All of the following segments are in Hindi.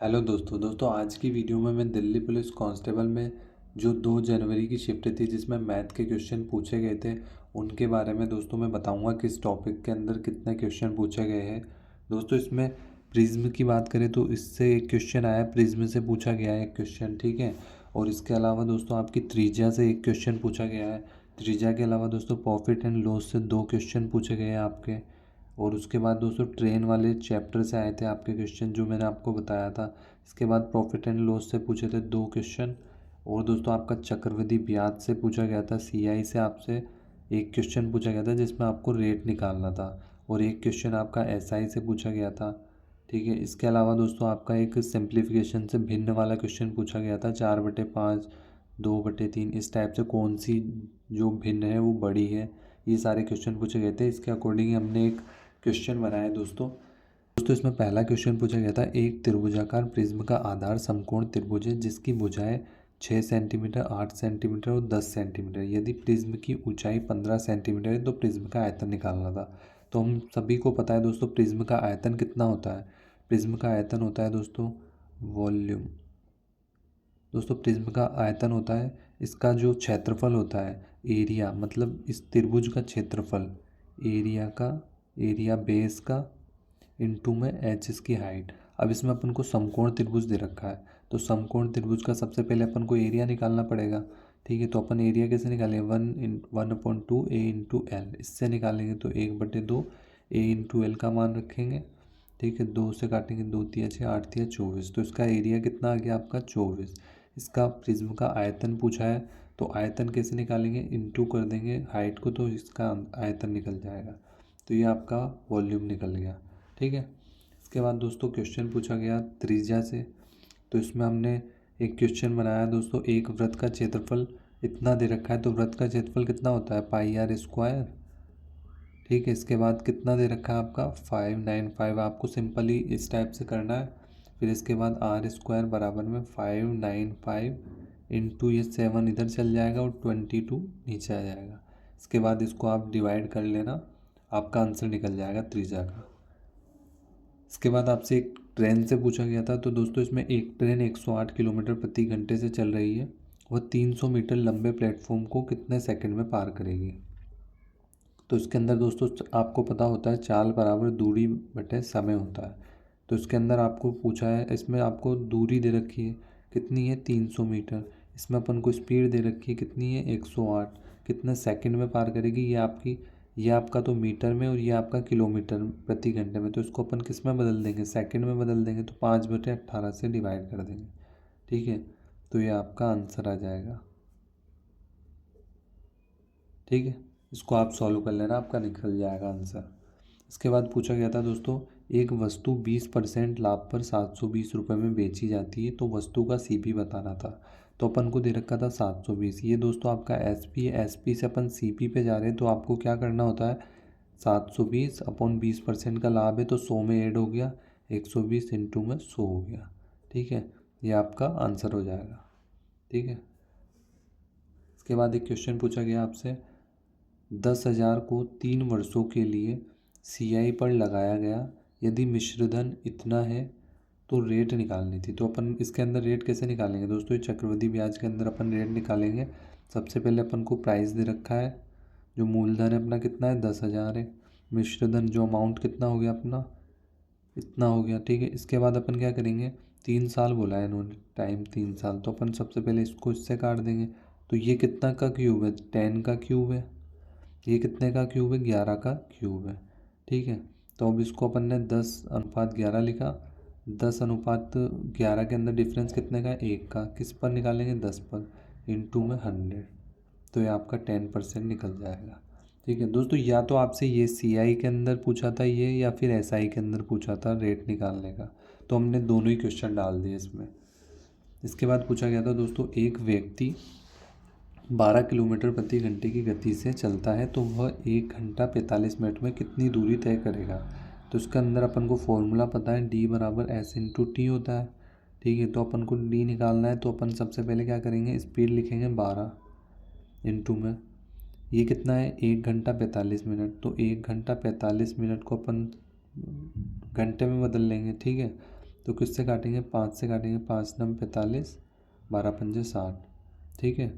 हेलो दोस्तों आज की वीडियो में मैं दिल्ली पुलिस कांस्टेबल में जो 2 जनवरी की शिफ्ट थी जिसमें मैथ के क्वेश्चन पूछे गए थे उनके बारे में दोस्तों मैं बताऊंगा कि इस टॉपिक के अंदर कितने क्वेश्चन पूछे गए हैं। दोस्तों इसमें प्रिज्म की बात करें तो इससे एक क्वेश्चन आया, प्रिज्म से पूछा गया है एक क्वेश्चन, ठीक है। और इसके अलावा दोस्तों आपकी त्रिज्या से एक क्वेश्चन पूछा गया है। त्रिज्या के अलावा दोस्तों प्रॉफिट एंड लॉस से 2 क्वेश्चन पूछे गए हैं आपके। और उसके बाद दोस्तों ट्रेन वाले चैप्टर से आए थे आपके क्वेश्चन जो मैंने आपको बताया था। इसके बाद प्रॉफिट एंड लॉस से पूछे थे 2 क्वेश्चन। और दोस्तों आपका चक्रवृद्धि ब्याज से पूछा गया था, सीआई से आपसे एक क्वेश्चन पूछा गया था जिसमें आपको रेट निकालना था। और एक क्वेश्चन आपका एसआई से पूछा गया था, ठीक है। इसके अलावा दोस्तों आपका एक सिंप्लीफिकेशन से भिन्न वाला क्वेश्चन पूछा गया था, 4/5 2/3 इस टाइप से कौन सी जो भिन्न है वो बड़ी है। ये सारे क्वेश्चन पूछे गए थे। इसके अकॉर्डिंग हमने एक क्वेश्चन बनाया दोस्तों इसमें पहला क्वेश्चन पूछा गया था, एक त्रिभुजाकार प्रिज्म का आधार समकोण त्रिभुज है जिसकी भुजाएं 6 सेंटीमीटर 8 सेंटीमीटर और 10 सेंटीमीटर। यदि प्रिज्म की ऊंचाई 15 सेंटीमीटर है तो प्रिज्म का आयतन निकालना था। तो हम सभी को पता है दोस्तों प्रिज्म का आयतन कितना होता है। प्रिज्म का आयतन होता है दोस्तों वॉल्यूम। दोस्तों प्रिज्म का आयतन होता है, इसका जो क्षेत्रफल होता है एरिया, मतलब इस त्रिभुज का क्षेत्रफल, एरिया बेस का इनटू में एच इसकी हाइट। अब इसमें अपन को समकोण त्रिभुज दे रखा है तो समकोण त्रिभुज का सबसे पहले अपन को एरिया निकालना पड़ेगा, ठीक है। तो अपन एरिया कैसे निकालेंगे, 1/2 ए इंटू एल, इससे निकालेंगे तो 1/2 ए इंटू एल का मान रखेंगे, ठीक है। 2 से काटेंगे, 2 तिया 6 8 तिया 24, तो इसका एरिया कितना आ गया आपका 24। इसका प्रिज्म का आयतन पूछा है तो आयतन कैसे निकालेंगे, इंटू कर देंगे हाइट को तो इसका आयतन निकल जाएगा। तो ये आपका वॉल्यूम निकल गया, ठीक है। इसके बाद दोस्तों क्वेश्चन पूछा गया त्रिज्या से। तो इसमें हमने एक क्वेश्चन बनाया दोस्तों, एक वृत्त का क्षेत्रफल इतना दे रखा है तो वृत्त का क्षेत्रफल कितना होता है πr², ठीक है। इसके बाद कितना दे रखा है आपका 595, आपको सिंपली इस टाइप से करना है। फिर इसके बाद r² बराबर में 595 इंटू ये 7 इधर चल जाएगा और 22 नीचे आ जाएगा। इसके बाद इसको आप डिवाइड कर लेना, आपका आंसर निकल जाएगा त्रिज्या का। इसके बाद आपसे एक ट्रेन से पूछा गया था। तो दोस्तों इसमें एक ट्रेन 108 किलोमीटर प्रति घंटे से चल रही है, वह 300 मीटर लंबे प्लेटफॉर्म को कितने सेकंड में पार करेगी। तो इसके अंदर दोस्तों आपको पता होता है चाल बराबर दूरी बटे समय होता है। तो इसके अंदर आपको पूछा है, इसमें आपको दूरी दे रखी है कितनी है 300 मीटर, इसमें अपन को स्पीड दे रखी है कितनी है 108, कितने सेकंड में पार करेगी ये आपका तो मीटर में और ये आपका किलोमीटर प्रति घंटे में। तो इसको अपन किस में बदल देंगे, सेकंड में बदल देंगे, तो 5/18 से डिवाइड कर देंगे, ठीक है। तो ये आपका आंसर आ जाएगा, ठीक है। इसको आप सॉल्व कर लेना, आपका निकल जाएगा आंसर। इसके बाद पूछा गया था दोस्तों, एक वस्तु 20% लाभ पर 720 रुपये में बेची जाती है तो वस्तु का सीपी बताना था। तो अपन को दे रखा था 720, ये दोस्तों आपका एसपी है। एसपी से अपन सीपी पे जा रहे हैं तो आपको क्या करना होता है, 720 अपॉन 20% का लाभ है तो 100 में ऐड हो गया, 120 इंटू में 100 हो गया, ठीक है। ये आपका आंसर हो जाएगा, ठीक है। इसके बाद एक क्वेश्चन पूछा गया आपसे, 10,000 को 3 वर्षों के लिए सीआई पर लगाया गया, यदि मिश्रधन इतना है तो रेट निकालनी थी। तो अपन इसके अंदर रेट कैसे निकालेंगे दोस्तों, ये चक्रवृद्धि ब्याज के अंदर अपन रेट निकालेंगे। सबसे पहले अपन को प्राइस दे रखा है, जो मूलधन है अपना कितना है 10,000 है, मिश्रधन जो अमाउंट कितना हो गया अपना इतना हो गया, ठीक है। इसके बाद अपन क्या करेंगे, 3 साल बोला है इन्होंने, टाइम 3 साल, तो अपन सबसे पहले इसको इससे काट देंगे। तो ये कितना का क्यूब है, 10 का क्यूब है, ये कितने का क्यूब है 11 का क्यूब है, ठीक है। तो अब इसको अपन ने 10:11 लिखा, 10:11 के अंदर डिफरेंस कितने का है 1 का, किस पर निकालेंगे 10 पर, इंटू में 100, तो ये आपका 10% निकल जाएगा, ठीक है दोस्तों। या तो आपसे ये सीआई के अंदर पूछा था ये, या फिर एसआई के अंदर पूछा था रेट निकालने का, तो हमने दोनों ही क्वेश्चन डाल दिए इसमें। इसके बाद पूछा गया था दोस्तों, एक व्यक्ति 12 किलोमीटर प्रति घंटे की गति से चलता है तो वह 1 घंटा 45 मिनट में कितनी दूरी तय करेगा। तो इसके अंदर अपन को फॉर्मूला पता है, डी बराबर एस इंटू टी होता है, ठीक है। तो अपन को डी निकालना है तो अपन सबसे पहले क्या करेंगे, स्पीड लिखेंगे 12 इंटू में ये कितना है 1 घंटा 45 मिनट, तो 1 घंटा 45 मिनट को अपन घंटे में बदल लेंगे, ठीक है। तो किससे काटेंगे, 5 से काटेंगे, 5 9 45, 12 पंजे 60, ठीक है।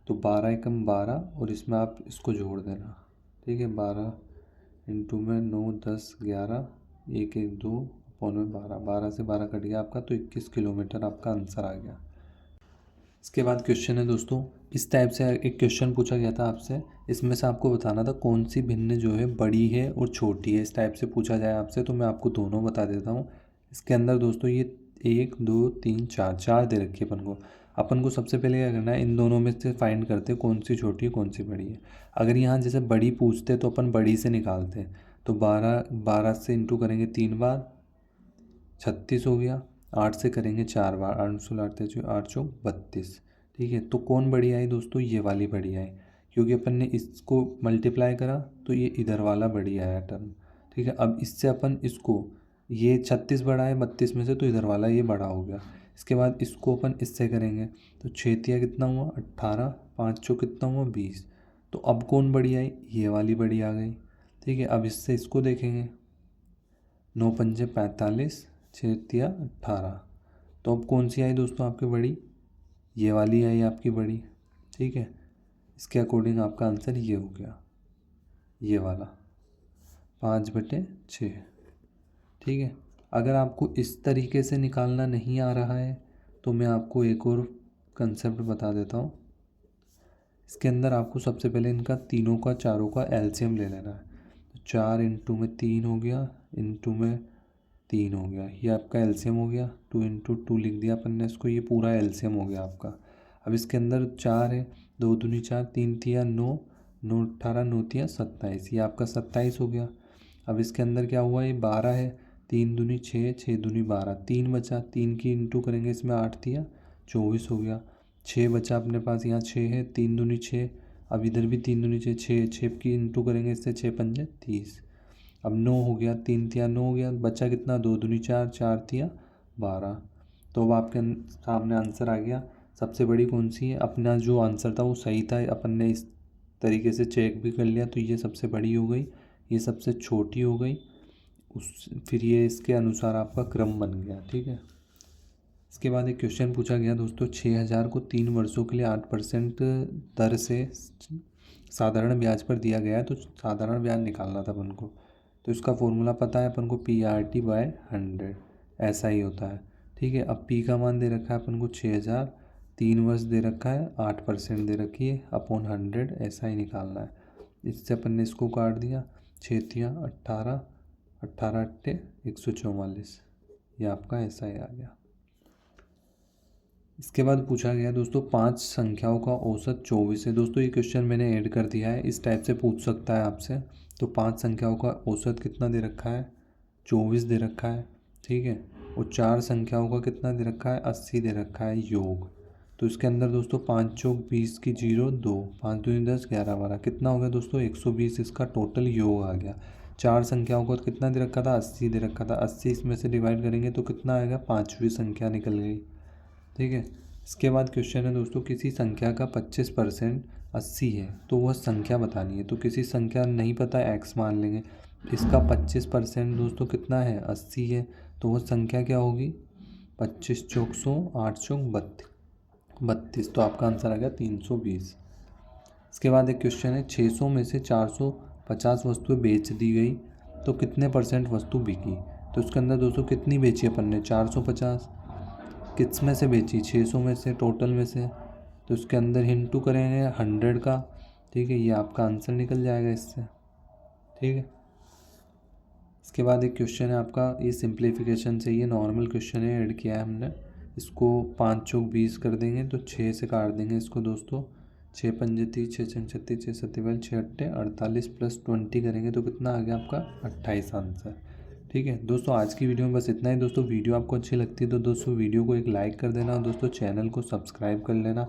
तो 12 एकम 12 और इसमें आप इसको जोड़ देना, ठीक है। 12 इंटू में 9 10 11, 1 1 2 पौने 12, 12 से 12 कट गया आपका, तो 21 किलोमीटर आपका आंसर आ गया। इसके बाद क्वेश्चन है दोस्तों, इस टाइप से एक क्वेश्चन पूछा गया था आपसे, इसमें से आपको बताना था कौन सी भिन्न जो है बड़ी है और छोटी है। इस टाइप से पूछा जाए आपसे, तो मैं आपको दोनों बता देता हूँ। इसके अंदर दोस्तों ये 1 2 3 4 4 दे रखी है अपन को सबसे पहले क्या करना है, इन दोनों में से फाइंड करते हैं कौन सी छोटी है कौन सी बड़ी है। अगर यहाँ जैसे बड़ी पूछते तो अपन बड़ी से निकालते हैं, तो 12 से इंटू करेंगे 3 बार, 36 हो गया। 8 से करेंगे 4 बार, 8 16 8 चौक 32, ठीक है। तो कौन बड़ी आई दोस्तों, ये वाली बड़ी आई, क्योंकि अपन ने इसको मल्टीप्लाई करा तो ये इधर वाला बड़ी आया टर्म, ठीक है। अब इससे अपन इसको, ये 36 बड़ा है 32 में से, तो इधर वाला ये बड़ा हो गया। इसके बाद इसको अपन इससे करेंगे, तो 6 तिया कितना हुआ 18, 5 चौक कितना हुआ 20। तो अब कौन बड़ी आई, ये वाली बड़ी आ गई, ठीक है। अब इससे इसको देखेंगे, 9 पंजे 45, 6 तिया 18। तो अब कौन सी आई दोस्तों आपकी बड़ी, ये वाली आई आपकी बड़ी, ठीक है। इसके अकॉर्डिंग आपका आंसर ये हो गया, ये वाला 5/6, ठीक है। अगर आपको इस तरीके से निकालना नहीं आ रहा है तो मैं आपको एक और कंसेप्ट बता देता हूँ। इसके अंदर आपको सबसे पहले इनका तीनों का चारों का एलसीएम ले लेना है। तो 4 इंटू में 3 हो गया, इंटू में 3 हो गया, ये आपका एलसीएम हो गया। 2 इंटू 2 लिख दिया अपन ने इसको, ये पूरा एलसीएम हो गया आपका। अब इसके अंदर 4 है, 2 दूनी 4, 3 तिया 9, 9 18, 9 तिया 27, ये आपका 27 हो गया। अब इसके अंदर क्या हुआ, ये 12 है, 3 दूनी 6, 6 दूनी 12, 3 बचा, 3 की इंटू करेंगे इसमें 8 तिया 24 हो गया। 6 बचा अपने पास, यहाँ 6 है, 3 दूनी 6, अब इधर भी 3 दूनी 6, 6 की इंटू करेंगे इससे 6 पंजे 30। अब 9 हो गया, 3 तिया 9 हो गया, बचा कितना 2 दूनी 4, 4 तिया 12। तो अब आपके सामने आंसर आ गया। सबसे बड़ी कौन सी है, अपना जो आंसर था वो सही था, अपन ने इस तरीके से चेक भी कर लिया, तो ये सबसे बड़ी हो गई, ये सबसे छोटी हो गई, फिर ये इसके अनुसार आपका क्रम बन गया, ठीक है। इसके बाद एक क्वेश्चन पूछा गया दोस्तों, 6,000 को 3 वर्षों के लिए 8% दर से साधारण ब्याज पर दिया गया है, तो साधारण ब्याज निकालना था अपन को। तो इसका फॉर्मूला पता है अपन को, PRT/100 ऐसा ही होता है, ठीक है। अब P का मान दे रखा है अपन को 6,000, 3 वर्ष दे रखा है, 8% दे रखी है, अपॉन 100 ऐसा ही निकालना है। इससे अपन ने इसको काट दिया, 6 तिया 18, 18 अट्ठे 144, ये आपका ऐसा ही आ गया। इसके बाद पूछा गया दोस्तों, 5 संख्याओं का औसत 24 है। दोस्तों ये क्वेश्चन मैंने ऐड कर दिया है, इस टाइप से पूछ सकता है आपसे। तो 5 संख्याओं का औसत कितना दे रखा है, 24 दे रखा है, ठीक है। और 4 संख्याओं का कितना दे रखा है, 80 दे रखा है योग। तो इसके अंदर दोस्तों 5 चौक 20 की 0 2, 5 दूनी 10, 11 12, कितना हो गया दोस्तों 120, इसका टोटल योग आ गया। 4 संख्याओं को कितना दे रखा था, 80 दे रखा था, 80 इसमें से डिवाइड करेंगे तो कितना आएगा, 5वीं संख्या निकल गई, ठीक है। इसके बाद क्वेश्चन है दोस्तों, किसी संख्या का 25% 80 है, तो वह संख्या बतानी है। तो किसी संख्या नहीं पता है, x मान लेंगे, इसका 25% दोस्तों कितना है 80 है, तो वह संख्या क्या होगी, 25 चौक 100, 8 चौक 32, तो आपका आंसर आ गया 320। इसके बाद एक क्वेश्चन है, 600 में से 450 वस्तुएं बेच दी गई तो कितने % वस्तु बिकी। तो इसके अंदर दोस्तों कितनी बेची अपन ने, 450, किस में से बेची, 600 में से, टोटल में से। तो इसके अंदर इंटू करेंगे 100 का, ठीक है, ये आपका आंसर निकल जाएगा इससे, ठीक है। इसके बाद एक क्वेश्चन है आपका, ये सिंप्लीफिकेशन से, ये नॉर्मल क्वेश्चन है, ऐड किया है हमने इसको। 5 चौक 20 कर देंगे तो 6 से काट देंगे इसको दोस्तों, 6 पंजे 30, 6 छंग 36, 6 सत्ती 6 अट्ठे 48 प्लस 20 करेंगे तो कितना आ गया आपका 28 आंसर, ठीक है। दोस्तों आज की वीडियो में बस इतना ही। दोस्तों वीडियो आपको अच्छी लगती है तो दोस्तों वीडियो को एक लाइक कर देना, और दोस्तों चैनल को सब्सक्राइब कर लेना।